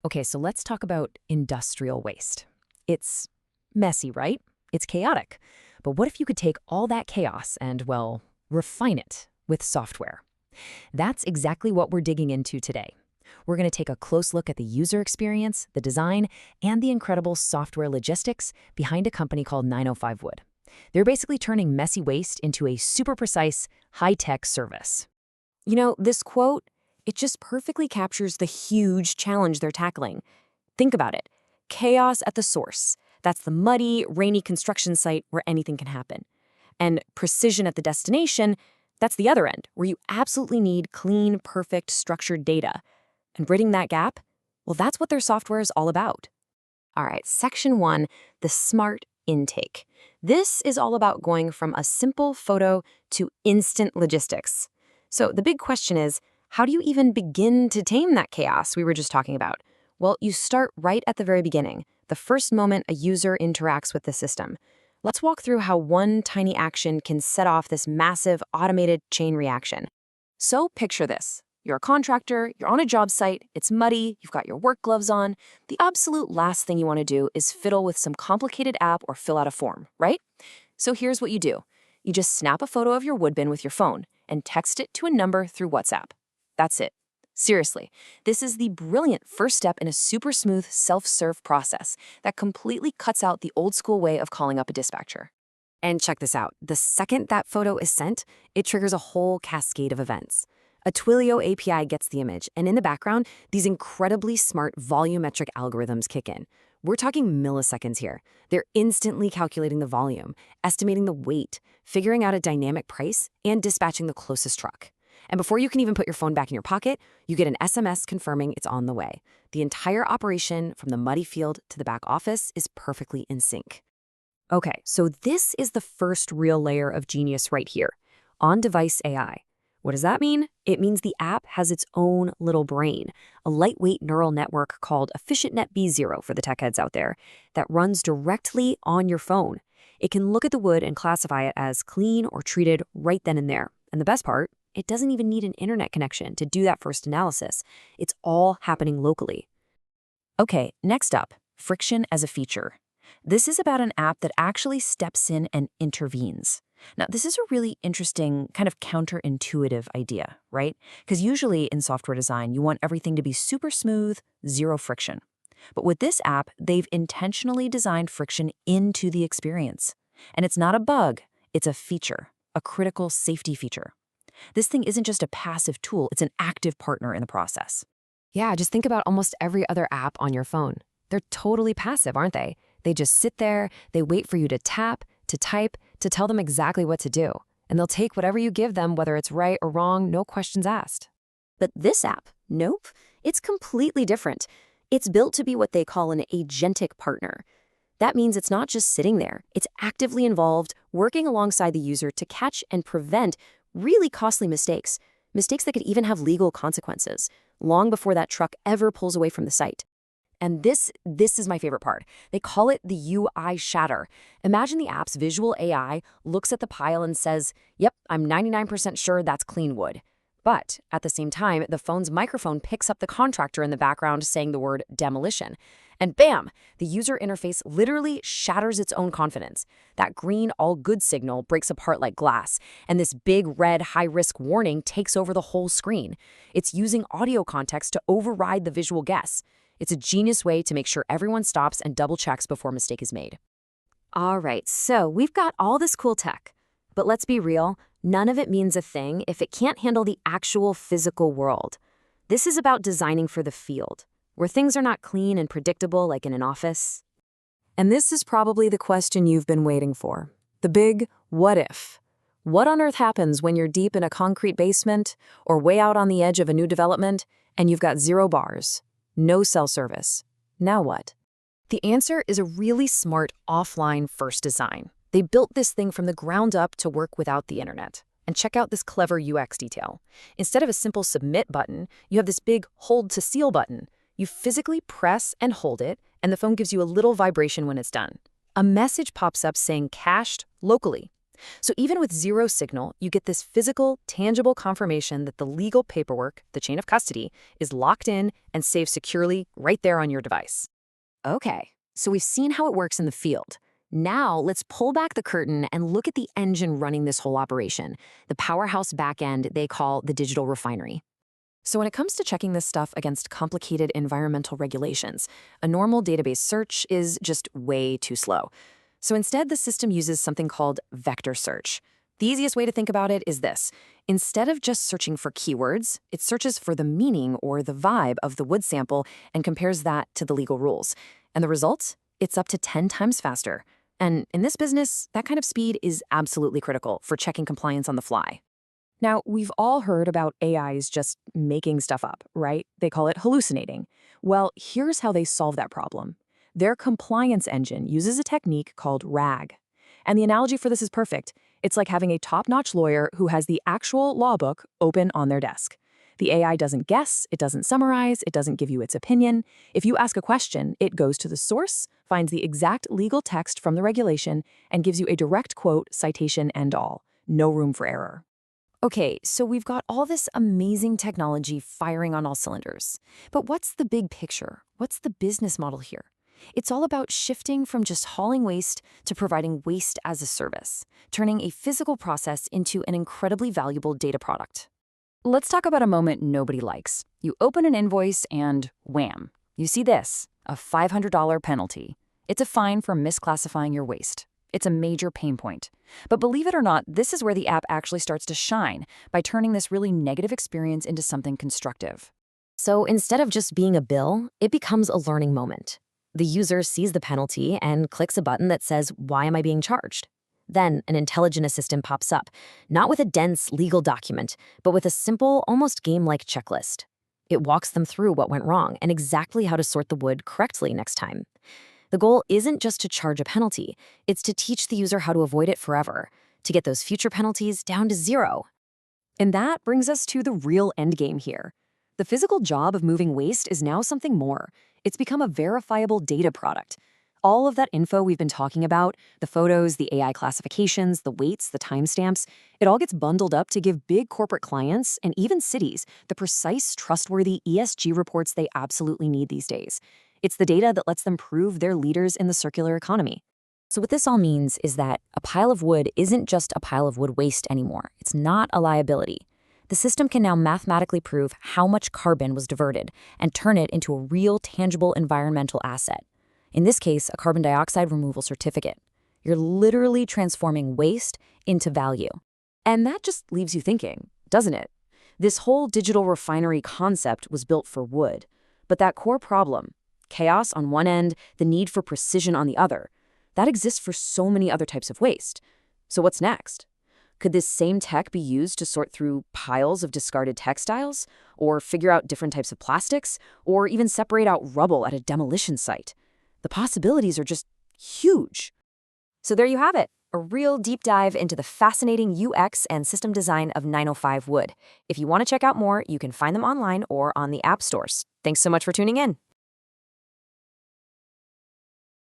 Okay, so let's talk about industrial waste. It's messy, right? It's chaotic. But what if you could take all that chaos and, well, refine it with software? That's exactly what we're digging into today. We're going to take a close look at the user experience, the design, and the incredible software logistics behind a company called 905 Wood. They're basically turning messy waste into a super precise, high-tech service. You know, this quote, it just perfectly captures the huge challenge they're tackling. Think about it. Chaos at the source. That's the muddy, rainy construction site where anything can happen. And precision at the destination, that's the other end, where you absolutely need clean, perfect, structured data. And bridging that gap, well, that's what their software is all about. All right, section 1, the smart intake. This is all about going from a simple photo to instant logistics. So the big question is, how do you even begin to tame that chaos we were just talking about? Well, you start right at the very beginning, the first moment a user interacts with the system. Let's walk through how one tiny action can set off this massive automated chain reaction. So picture this. You're a contractor, you're on a job site, it's muddy, you've got your work gloves on. The absolute last thing you want to do is fiddle with some complicated app or fill out a form, right? So here's what you do. You just snap a photo of your wood bin with your phone and text it to a number through WhatsApp. That's it. Seriously, this is the brilliant first step in a super smooth self-serve process that completely cuts out the old school way of calling up a dispatcher. And check this out. The second that photo is sent, it triggers a whole cascade of events. A Twilio API gets the image, and in the background, these incredibly smart volumetric algorithms kick in. We're talking milliseconds here. They're instantly calculating the volume, estimating the weight, figuring out a dynamic price, and dispatching the closest truck. And before you can even put your phone back in your pocket, you get an SMS confirming it's on the way. The entire operation, from the muddy field to the back office, is perfectly in sync. Okay, so this is the first real layer of genius right here, on-device AI. What does that mean? It means the app has its own little brain, a lightweight neural network called EfficientNet B0 for the tech heads out there, that runs directly on your phone. It can look at the wood and classify it as clean or treated right then and there. And the best part, it doesn't even need an internet connection to do that first analysis. It's all happening locally. Okay, next up, friction as a feature. This is about an app that actually steps in and intervenes. Now, this is a really interesting, kind of counterintuitive idea, right? Because usually in software design, you want everything to be super smooth, zero friction. But with this app, they've intentionally designed friction into the experience. And it's not a bug, it's a feature, a critical safety feature. This thing isn't just a passive tool, it's an active partner in the process. Yeah, just think about almost every other app on your phone. They're totally passive, aren't they? They just sit there, they wait for you to tap, to type, to tell them exactly what to do. And they'll take whatever you give them, whether it's right or wrong, no questions asked. But this app, nope, it's completely different. It's built to be what they call an agentic partner. That means it's not just sitting there. It's actively involved, working alongside the user to catch and prevent really costly mistakes that could even have legal consequences, long before that truck ever pulls away from the site. And this is my favorite part. They call it the UI shatter. Imagine the app's visual AI looks at the pile and says, yep, I'm 99% sure that's clean wood. But at the same time, the phone's microphone picks up the contractor in the background saying the word demolition. And bam, the user interface literally shatters its own confidence. That green all good signal breaks apart like glass, and this big red high-risk warning takes over the whole screen. It's using audio context to override the visual guess. It's a genius way to make sure everyone stops and double-checks before a mistake is made. All right, so we've got all this cool tech. But let's be real, none of it means a thing if it can't handle the actual physical world. This is about designing for the field, where things are not clean and predictable like in an office. And this is probably the question you've been waiting for. The big what if. What on earth happens when you're deep in a concrete basement or way out on the edge of a new development and you've got 0 bars, no cell service? Now what? The answer is a really smart offline first design. They built this thing from the ground up to work without the internet. And check out this clever UX detail. Instead of a simple submit button, you have this big hold to seal button. You physically press and hold it, and the phone gives you a little vibration when it's done. A message pops up saying cached locally. So even with zero signal, you get this physical, tangible confirmation that the legal paperwork, the chain of custody, is locked in and saved securely right there on your device. Okay, so we've seen how it works in the field. Now let's pull back the curtain and look at the engine running this whole operation, the powerhouse backend they call the digital refinery. So when it comes to checking this stuff against complicated environmental regulations, a normal database search is just way too slow. So instead, the system uses something called vector search. The easiest way to think about it is this. Instead of just searching for keywords, it searches for the meaning or the vibe of the wood sample and compares that to the legal rules. And the result? It's up to 10 times faster. And in this business, that kind of speed is absolutely critical for checking compliance on the fly. Now, we've all heard about AIs just making stuff up, right? They call it hallucinating. Well, here's how they solve that problem. Their compliance engine uses a technique called RAG. And the analogy for this is perfect. It's like having a top-notch lawyer who has the actual law book open on their desk. The AI doesn't guess, it doesn't summarize, it doesn't give you its opinion. If you ask a question, it goes to the source, finds the exact legal text from the regulation, and gives you a direct quote, citation, and all. No room for error. Okay, so we've got all this amazing technology firing on all cylinders. But what's the big picture? What's the business model here? It's all about shifting from just hauling waste to providing waste as a service, turning a physical process into an incredibly valuable data product. Let's talk about a moment nobody likes. You open an invoice and wham, you see this, a $500 penalty. It's a fine for misclassifying your waste. It's a major pain point. But believe it or not, this is where the app actually starts to shine by turning this really negative experience into something constructive. So instead of just being a bill, it becomes a learning moment. The user sees the penalty and clicks a button that says, "Why am I being charged?" Then an intelligent assistant pops up, not with a dense legal document, but with a simple, almost game-like checklist. It walks them through what went wrong and exactly how to sort the wood correctly next time. The goal isn't just to charge a penalty, it's to teach the user how to avoid it forever, to get those future penalties down to zero. And that brings us to the real endgame here. The physical job of moving waste is now something more. It's become a verifiable data product. All of that info we've been talking about, the photos, the AI classifications, the weights, the timestamps, it all gets bundled up to give big corporate clients and even cities the precise, trustworthy ESG reports they absolutely need these days. It's the data that lets them prove they're leaders in the circular economy. So what this all means is that a pile of wood isn't just a pile of wood waste anymore. It's not a liability. The system can now mathematically prove how much carbon was diverted and turn it into a real, tangible environmental asset. In this case, a carbon dioxide removal certificate. You're literally transforming waste into value. And that just leaves you thinking, doesn't it? This whole digital refinery concept was built for wood. But that core problem, chaos on one end, the need for precision on the other, that exists for so many other types of waste. So what's next? Could this same tech be used to sort through piles of discarded textiles, or figure out different types of plastics, or even separate out rubble at a demolition site? The possibilities are just huge. So there you have it, a real deep dive into the fascinating UX and system design of 905 Wood. If you want to check out more, you can find them online or on the app stores. Thanks so much for tuning in.